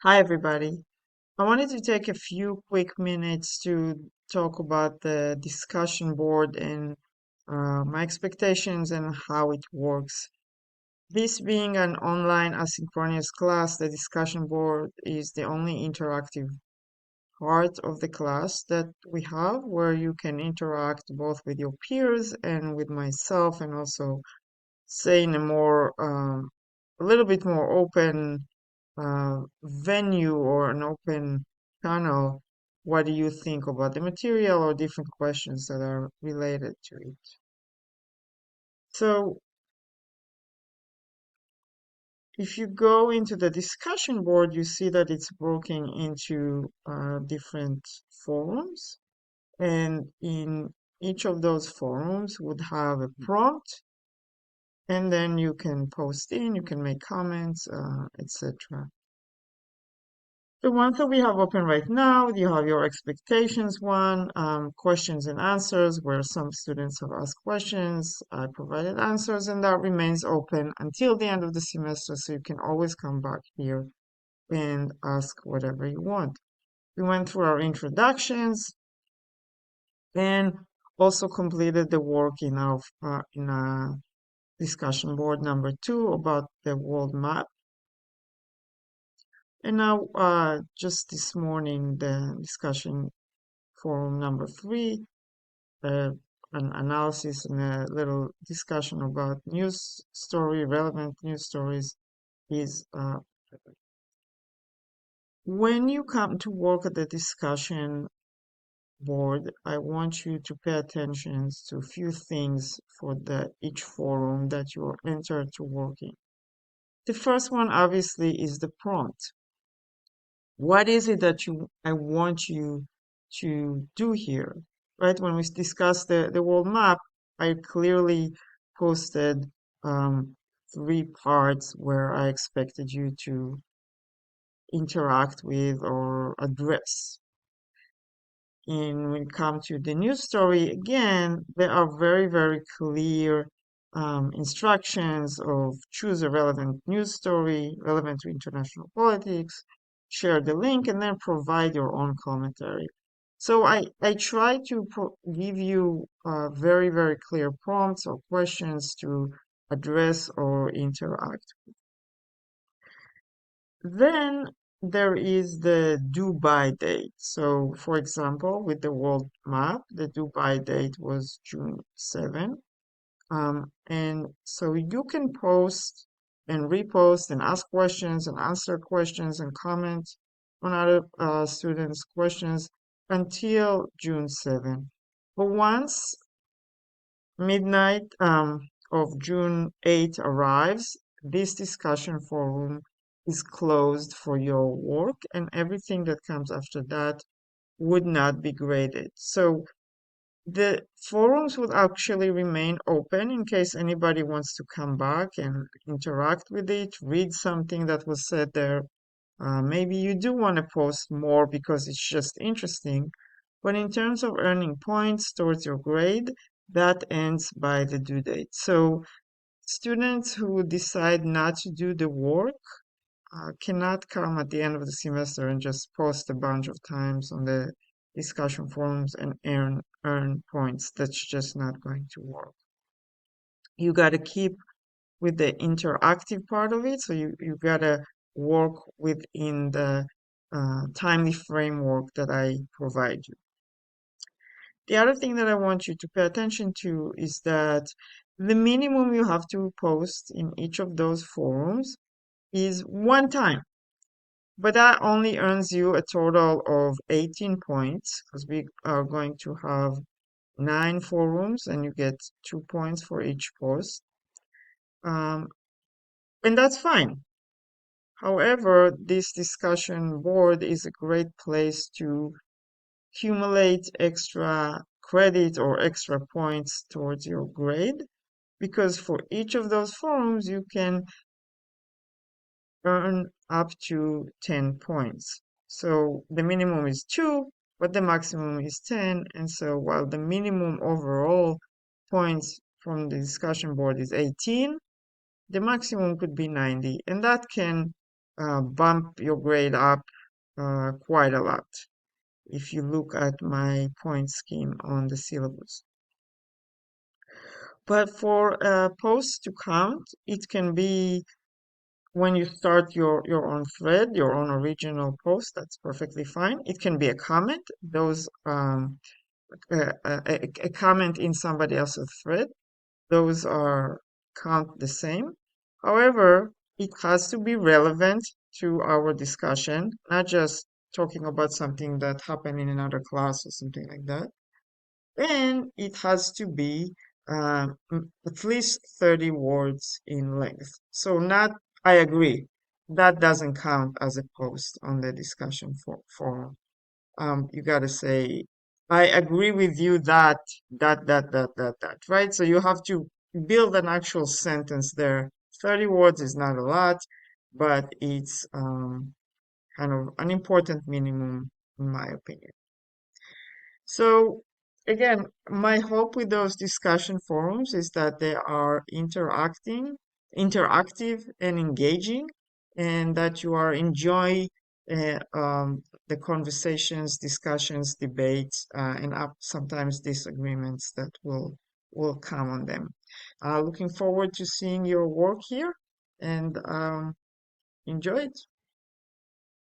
Hi, everybody. I wanted to take a few quick minutes to talk about the discussion board and my expectations and how it works. This being an online asynchronous class, the discussion board is the only interactive part of the class that we have where you can interact both with your peers and with myself and also say in a a little bit more open venue or an open channel, what do you think about the material or different questions that are related to it? So if you go into the discussion board, you see that it's broken into different forums, and in each of those forums would have a prompt, and then you can post in, you can make comments, etc. The ones that we have open right now, you have your expectations one, questions and answers, where some students have asked questions, I provided answers, and that remains open until the end of the semester, so you can always come back here and ask whatever you want. We went through our introductions and also completed the work in our discussion board number 2 about the world map. And now, just this morning, the discussion forum number 3, uh, an analysis and a little discussion about relevant news stories is when you come to work at the discussion board, I want you to pay attention to a few things for each forum that you enter to work in. The first one, obviously, is the prompt. What is it that I want you to do here? Right? When we discussed the world map, I clearly posted um, 3 parts where I expected you to interact with or address. And when it comes to the news story, again, there are very, very clear instructions of choose a relevant news story, relevant to international politics, share the link, and then provide your own commentary. So I try to give you very, very clear prompts or questions to address or interact. Then there is the due by date. So, for example, with the world map, the due by date was June 7. And so you can post and repost and ask questions and answer questions and comment on other students' questions until June 7. But once midnight of June 8 arrives, this discussion forum is closed for your work, and everything that comes after that would not be graded. So the forums would actually remain open in case anybody wants to come back and interact with it, read something that was said there. Maybe you do want to post more because it's just interesting. But in terms of earning points towards your grade, that ends by the due date. So students who decide not to do the work cannot come at the end of the semester and just post a bunch of times on the discussion forums and earn points. That's just not going to work. You got to keep with the interactive part of it, so you got to work within the timely framework that I provide you. The other thing that I want you to pay attention to is that the minimum you have to post in each of those forums is 1 time. But that only earns you a total of 18 points because we are going to have 9 forums and you get 2 points for each post. Um, and that's fine. However, this discussion board is a great place to accumulate extra credit or extra points towards your grade because for each of those forums you can earn up to 10 points. So the minimum is 2, but the maximum is 10. And so while the minimum overall points from the discussion board is 18, the maximum could be 90. And that can bump your grade up quite a lot if you look at my point scheme on the syllabus. But for posts to count, it can be when you start your own thread, your own original post. That's perfectly fine. It can be a comment. Those a comment in somebody else's thread. Those are count the same. However, it has to be relevant to our discussion, not just talking about something that happened in another class or something like that. And it has to be at least 30 words in length. So not, I agree, that doesn't count as a post on the discussion forum. You got to say, I agree with you that, right? So you have to build an actual sentence there. 30 words is not a lot, but it's kind of an important minimum, in my opinion. So again, my hope with those discussion forums is that they are interactive and engaging, and that you are enjoying the conversations, discussions, debates, and sometimes disagreements that will come on them. Looking forward to seeing your work here, and enjoy it.